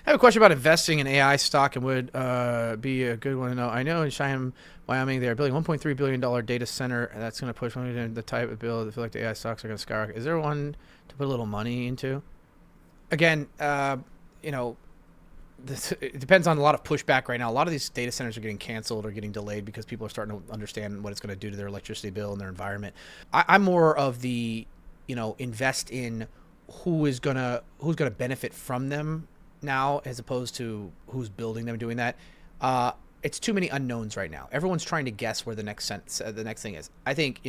I have a question about investing in AI stock and would be a good one to know. I know in Cheyenne, Wyoming, they're building $1.3 billion data center, and that's going to push money into the type of build. I feel like the AI stocks are going to skyrocket. Is there one to put a little money into? Again, you know, it depends on a lot of pushback right now. A lot of these data centers are getting canceled or getting delayed because people are starting to understand what it's going to do to their electricity bill and their environment. I'm more of the, invest in who's gonna benefit from them now, as opposed to who's building them doing that. It's too many unknowns right now. Everyone's trying to guess where the next thing is. I think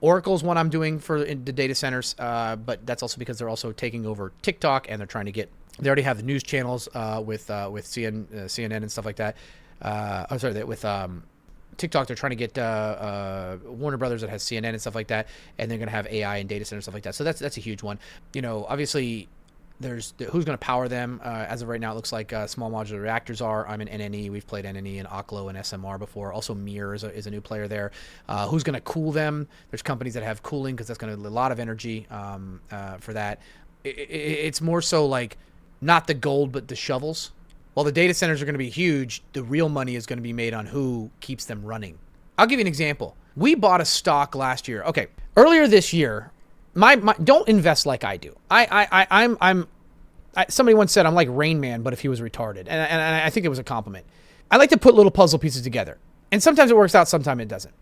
Oracle's one I'm doing for the data centers, but that's also because they're also taking over TikTok and they're trying to get. They already have the news channels with CNN and stuff like that. With TikTok, they're trying to get Warner Brothers that has CNN and stuff like that, and they're going to have AI and data center stuff like that. So that's a huge one. Obviously, there's who's going to power them. As of right now, it looks like small modular reactors are. I'm in NNE. We've played NNE and Oklo and SMR before. Also, Mir is a new player there. Who's going to cool them? There's companies that have cooling because that's going to a lot of energy for that. It's more so like not the gold, but the shovels. While the data centers are going to be huge, the real money is going to be made on who keeps them running. I'll give you an example. We bought a stock last year. Okay, earlier this year, my don't invest like I do. Somebody once said I'm like Rain Man, but if he was retarded, and I think it was a compliment. I like to put little puzzle pieces together, and sometimes it works out, sometimes it doesn't.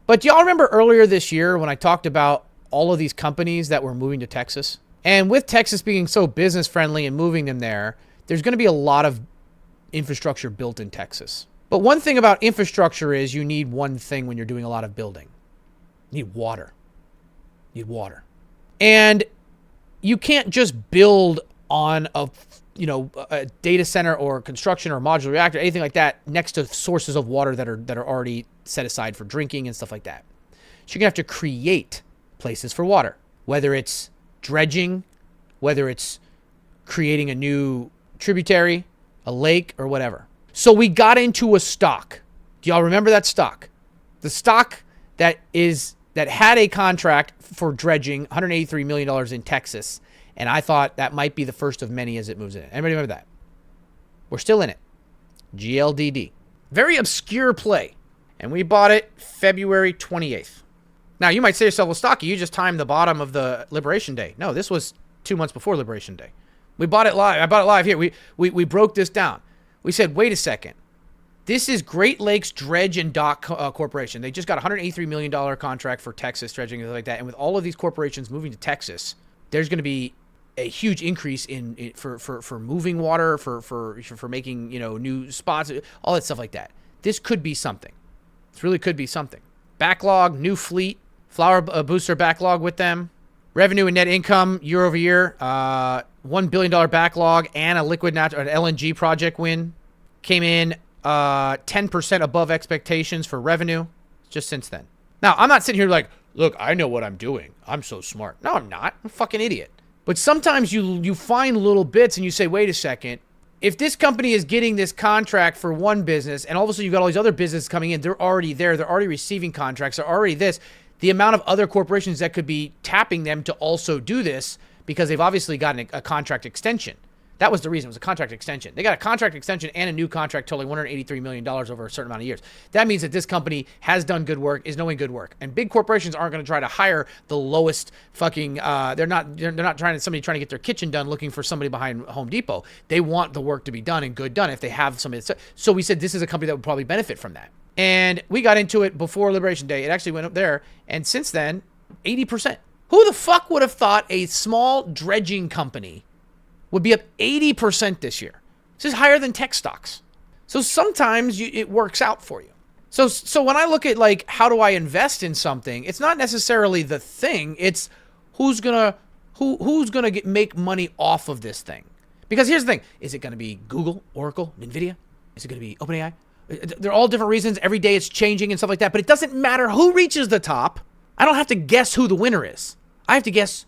But do y'all remember earlier this year when I talked about all of these companies that were moving to Texas? And with Texas being so business friendly and moving them there, there's going to be a lot of infrastructure built in Texas. But one thing about infrastructure is you need one thing when you're doing a lot of building. You need water. And you can't just build on a data center or construction or modular reactor, anything like that, next to sources of water that are already set aside for drinking and stuff like that. So you're going to have to create places for water, whether it's dredging, whether it's creating a new tributary, a lake, or whatever. So we got into a stock. Do y'all remember that stock? The stock that had a contract for dredging, $183 million in Texas. And I thought that might be the first of many as it moves in. Anybody remember that? We're still in it. GLDD. Very obscure play. And we bought it February 28th. Now, you might say to yourself, well, Stocky, you just timed the bottom of the Liberation Day. No, this was 2 months before Liberation Day. We bought it live. I bought it live here. We broke this down. We said, wait a second. This is Great Lakes Dredge and Dock Corporation. They just got a $183 million contract for Texas dredging and like that. And with all of these corporations moving to Texas, there's going to be a huge increase for moving water, for making new spots, all that stuff like that. This could be something. This really could be something. Backlog, new fleet, flower booster backlog with them. Revenue and net income year over year, $1 billion backlog and a liquid natural LNG project win. Came in 10% above expectations for revenue just since then. Now, I'm not sitting here like, look, I know what I'm doing. I'm so smart. No, I'm not. I'm a fucking idiot. But sometimes you find little bits and you say, wait a second. If this company is getting this contract for one business and all of a sudden you've got all these other businesses coming in, they're already there. They're already receiving contracts. They're already this. The amount of other corporations that could be tapping them to also do this because they've obviously gotten a contract extension. That was the reason. It was a contract extension. They got a contract extension and a new contract totaling $183 million over a certain amount of years. That means that this company has done good work, is doing good work. And big corporations aren't going to try to hire the lowest fucking, they're not trying to get their kitchen done looking for somebody behind Home Depot. They want the work to be done and good done if they have somebody. So we said this is a company that would probably benefit from that. And we got into it before Liberation Day. It actually went up there. And since then, 80%. Who the fuck would have thought a small dredging company would be up 80% this year? This is higher than tech stocks. So sometimes it works out for you. So when I look at like, how do I invest in something? It's not necessarily the thing. It's who's gonna make money off of this thing. Because here's the thing. Is it going to be Google, Oracle, NVIDIA? Is it going to be OpenAI? They're all different reasons. Every day it's changing and stuff like that. But it doesn't matter who reaches the top. I don't have to guess who the winner is. I have to guess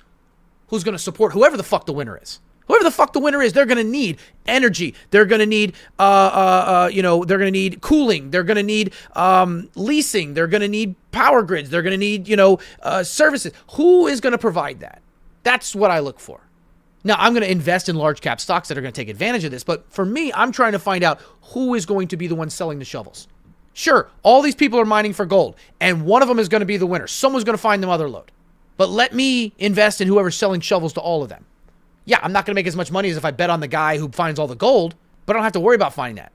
who's going to support whoever the fuck the winner is. Whoever the fuck the winner is, they're going to need energy. They're going to need, they're going to need cooling. They're going to need leasing. They're going to need power grids. They're going to need, services. Who is going to provide that? That's what I look for. Now, I'm going to invest in large cap stocks that are going to take advantage of this. But for me, I'm trying to find out who is going to be the one selling the shovels. Sure, all these people are mining for gold, and one of them is going to be the winner. Someone's going to find the mother lode. But let me invest in whoever's selling shovels to all of them. Yeah, I'm not going to make as much money as if I bet on the guy who finds all the gold, but I don't have to worry about finding that.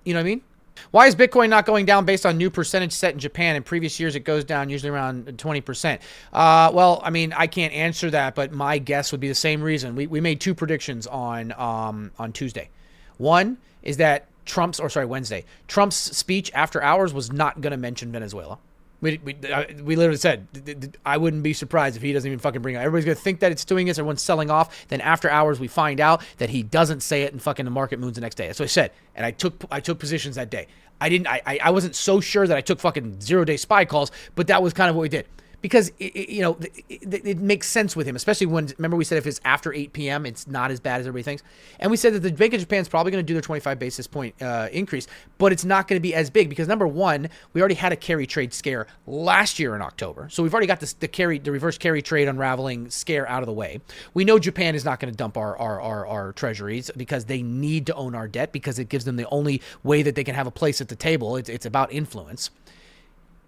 You know what I mean? Why is Bitcoin not going down based on new percentage set in Japan? In previous years, it goes down usually around 20%. Well, I mean, I can't answer that, but my guess would be the same reason. We made two predictions on Tuesday. One is that Wednesday. Trump's speech after hours was not going to mention Venezuela. We literally said, I wouldn't be surprised if he doesn't even fucking bring it up. Everybody's going to think that it's doing this. Everyone's selling off. Then after hours, we find out that he doesn't say it and fucking the market moons the next day. That's what I said. And I took positions that day. I wasn't so sure that I took fucking 0-day SPY calls, but that was kind of what we did. Because, it makes sense with him, especially when, remember we said if it's after 8 p.m., it's not as bad as everybody thinks. And we said that the Bank of Japan is probably going to do their 25 basis point increase, but it's not going to be as big because, number one, we already had a carry trade scare last year in October. So we've already got the reverse carry trade unraveling scare out of the way. We know Japan is not going to dump our treasuries because they need to own our debt because it gives them the only way that they can have a place at the table. It's about influence.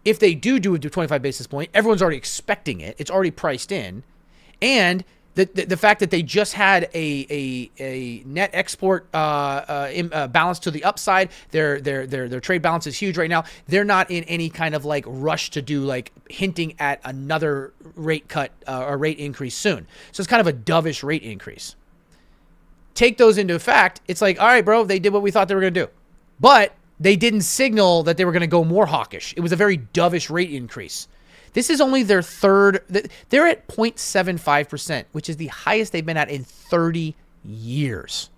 If they do a 25 basis point, everyone's already expecting it. It's already priced in. And the fact that they just had a net export balance to the upside, their trade balance is huge right now. They're not in any kind of like rush to do like hinting at another rate cut or rate increase soon. So it's kind of a dovish rate increase. Take those into effect. It's like, all right, bro, they did what we thought they were going to do. But they didn't signal that they were going to go more hawkish. It was a very dovish rate increase. This is only their third. They're at 0.75%, which is the highest they've been at in 30 years.